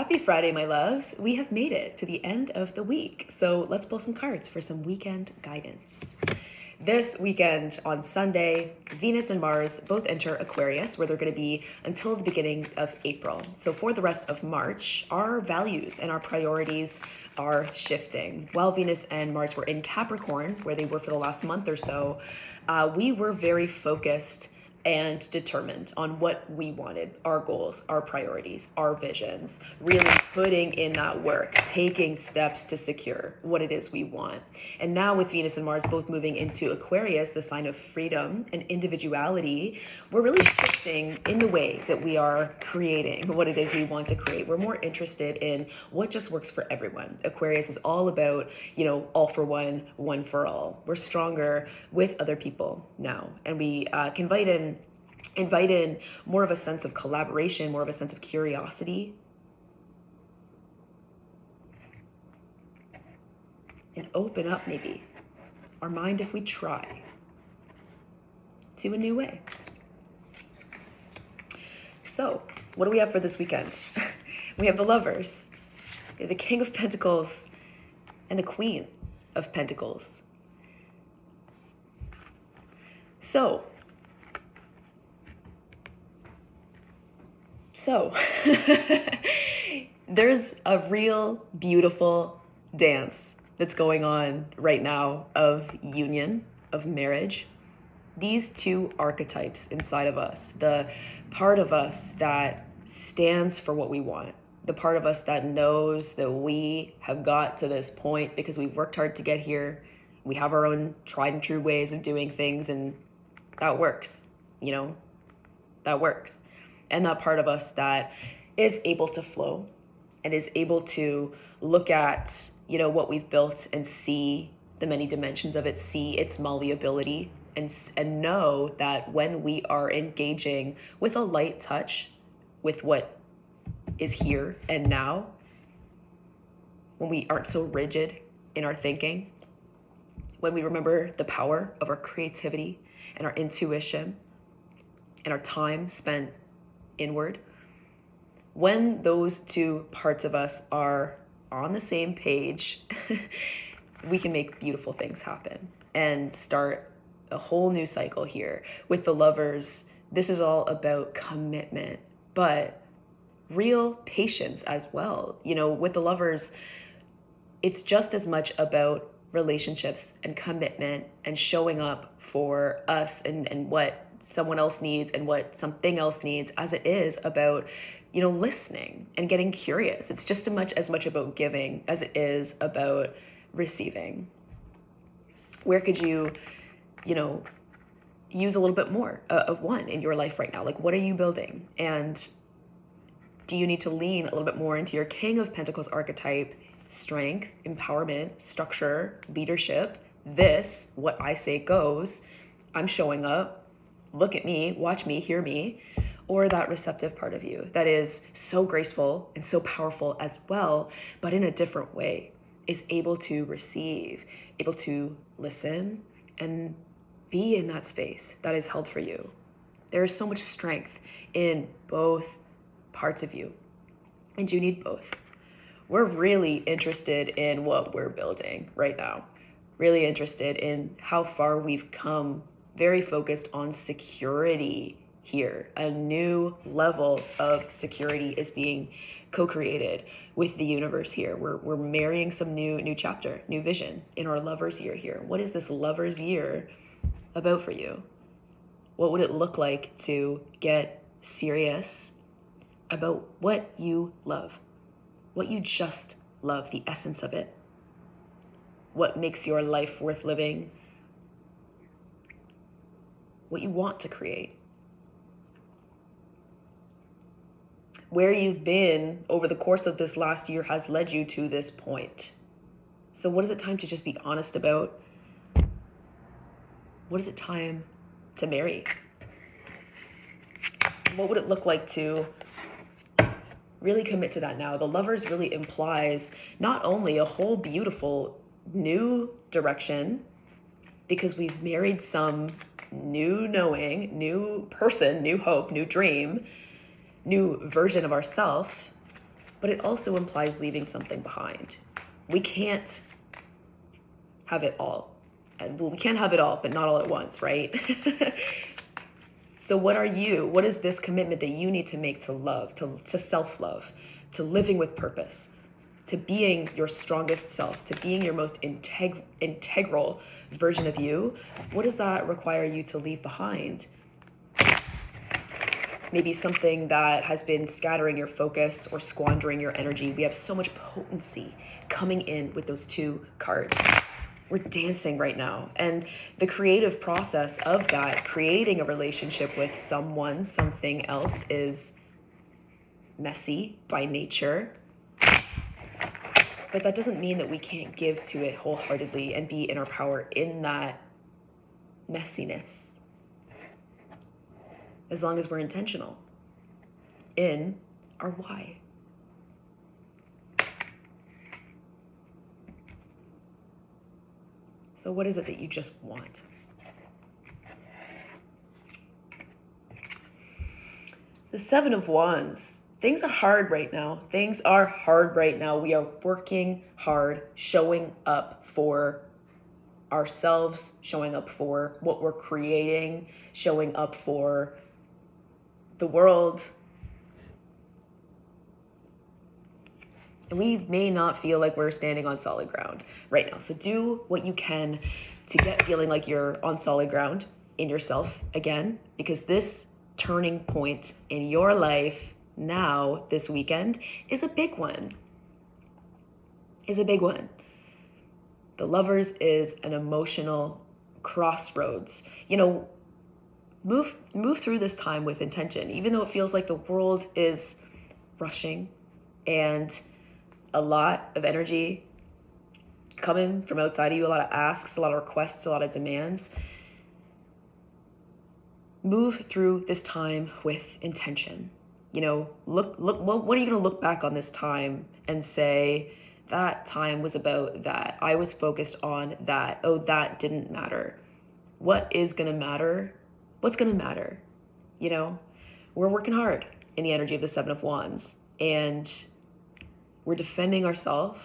Happy Friday, my loves. We have made it to the end of the week. So let's pull some cards for some weekend guidance. This weekend on Sunday, Venus and Mars both enter Aquarius, where they're going to be until the beginning of April. So for the rest of March, our values and our priorities are shifting. While Venus and Mars were in Capricorn, where they were for the last month or so, we were very focused and determined on what we wanted, our goals, our priorities, our visions, really putting in that work, taking steps to secure what it is we want. And now with Venus and Mars both moving into Aquarius, the sign of freedom and individuality, we're really shifting in the way that we are creating what it is we want to create. We're more interested in what just works for everyone. Aquarius is all about, all for one, one for all. We're stronger with other people now, and we can invite in more of a sense of collaboration, more of a sense of curiosity, and open up maybe our mind, if we try, to a new way. So what do we have for this weekend? We have the Lovers, we have the King of Pentacles, and the Queen of Pentacles. So there's a real beautiful dance that's going on right now of union, of marriage. These two archetypes inside of us, the part of us that stands for what we want, the part of us that knows that we have got to this point because we've worked hard to get here. We have our own tried and true ways of doing things, and that works, that works. And that part of us that is able to flow and is able to look at, what we've built and see the many dimensions of it, see its malleability, and know that when we are engaging with a light touch with what is here and now, when we aren't so rigid in our thinking, when we remember the power of our creativity and our intuition and our time spent inward, when those two parts of us are on the same page, we can make beautiful things happen and start a whole new cycle here. With the Lovers, this is all about commitment, but real patience as well. With the Lovers, it's just as much about relationships and commitment and showing up for us and what someone else needs and what something else needs, as it is about, listening and getting curious. It's just as much about giving as it is about receiving. Where could you, use a little bit more of one in your life right now? Like, what are you building? And do you need to lean a little bit more into your King of Pentacles archetype, strength, empowerment, structure, leadership? This, what I say goes. I'm showing up. Look at me, watch me, hear me. Or that receptive part of you that is so graceful and so powerful as well, but in a different way, is able to receive, able to listen, and be in that space that is held for you. There is so much strength in both parts of you, and you need both. We're really interested in what we're building right now, really interested in how far we've come, very focused on security here. A new level of security is being co-created with the universe here. We're marrying some new chapter, new vision in our Lovers year here. What is this Lovers year about for you? What would it look like to get serious about what you love, what you just love, the essence of it, what makes your life worth living, what you want to create, where you've been over the course of this last year has led you to this point. So what is it time to just be honest about? What is it time to marry? What would it look like to really commit to that now? The Lovers really implies not only a whole beautiful new direction, because we've married some new knowing, new person, new hope, new dream, new version of ourself, but it also implies leaving something behind. We can't have it all. And well, we can have it all, but not all at once, right? So what is this commitment that you need to make to love, to self-love, to living with purpose, to being your strongest self, to being your most integral version of you? What does that require you to leave behind? Maybe something that has been scattering your focus or squandering your energy. We have so much potency coming in with those two cards. We're dancing right now. And the creative process of that, creating a relationship with someone, something else, is messy by nature. But that doesn't mean that we can't give to it wholeheartedly and be in our power in that messiness. As long as we're intentional in our why. So what is it that you just want? The Seven of Wands. Things are hard right now. Things are hard right now. We are working hard, showing up for ourselves, showing up for what we're creating, showing up for the world. And we may not feel like we're standing on solid ground right now. So do what you can to get feeling like you're on solid ground in yourself again, because this turning point in your life now, this weekend, is a big one. The Lovers is an emotional crossroads. Move through this time with intention, even though it feels like the world is rushing and a lot of energy coming from outside of you, a lot of asks, a lot of requests, a lot of demands. Move through this time with intention. Look, what are you going to look back on this time and say, that time was about that. I was focused on that. Oh, that didn't matter. What is going to matter? What's going to matter? We're working hard in the energy of the Seven of Wands, and we're defending ourselves.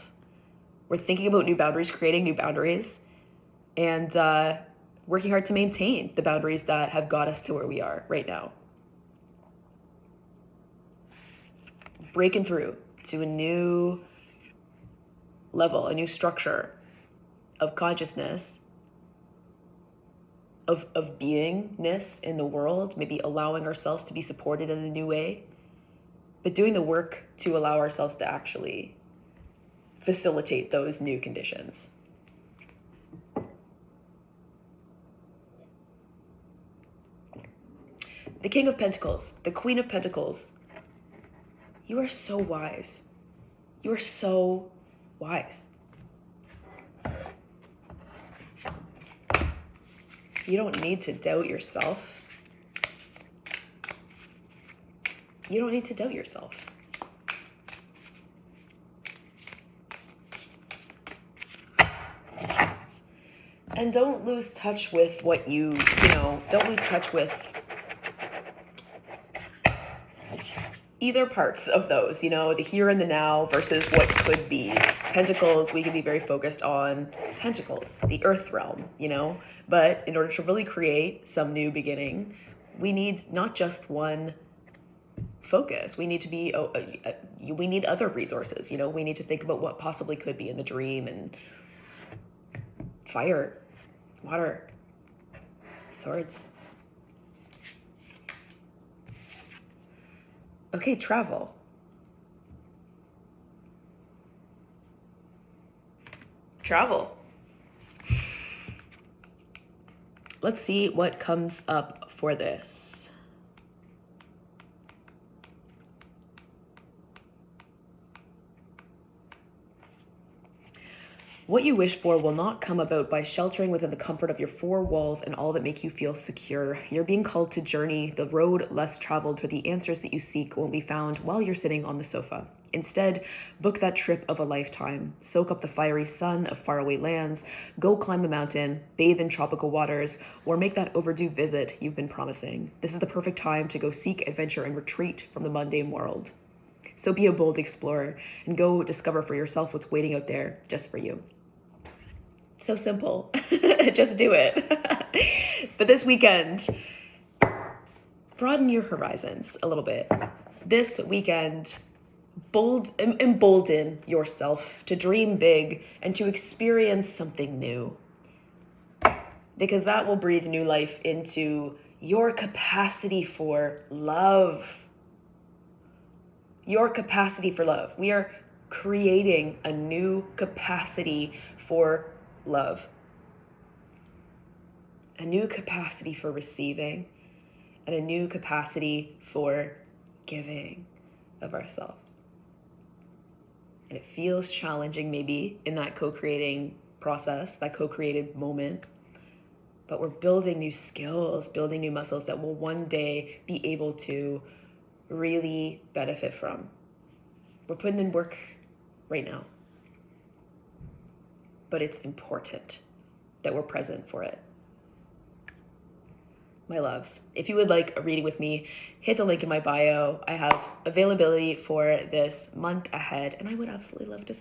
We're thinking about new boundaries, creating new boundaries, and working hard to maintain the boundaries that have got us to where we are right now. Breaking through to a new level, a new structure of consciousness, of beingness in the world, maybe allowing ourselves to be supported in a new way, but doing the work to allow ourselves to actually facilitate those new conditions. The King of Pentacles, the Queen of Pentacles. You are so wise. You are so wise. You don't need to doubt yourself. You don't need to doubt yourself. And don't lose touch with what don't lose touch with either parts of those, the here and the now versus what could be. Pentacles, we can be very focused on Pentacles, the earth realm, but in order to really create some new beginning, we need not just one focus. We need to be, we need other resources, we need to think about what possibly could be in the dream, and fire, water, swords. Okay, travel. Let's see what comes up for this. What you wish for will not come about by sheltering within the comfort of your four walls and all that make you feel secure. You're being called to journey the road less traveled, for the answers that you seek won't be found while you're sitting on the sofa. Instead, book that trip of a lifetime. Soak up the fiery sun of faraway lands, go climb a mountain, bathe in tropical waters, or make that overdue visit you've been promising. This is the perfect time to go seek adventure and retreat from the mundane world. So be a bold explorer and go discover for yourself what's waiting out there just for you. So simple. Just do it. But this weekend, broaden your horizons a little bit. This weekend, embolden yourself to dream big and to experience something new. Because that will breathe new life into your capacity for love. Your capacity for love. We are creating a new capacity for love. A new capacity for receiving and a new capacity for giving of ourselves. And it feels challenging maybe in that co-creating process, that co-created moment. But we're building new skills, building new muscles that will one day be able to really benefit from. We're putting in work right now. But it's important that we're present for it. My loves, if you would like a reading with me, hit the link in my bio. I have availability for this month ahead, and I would absolutely love to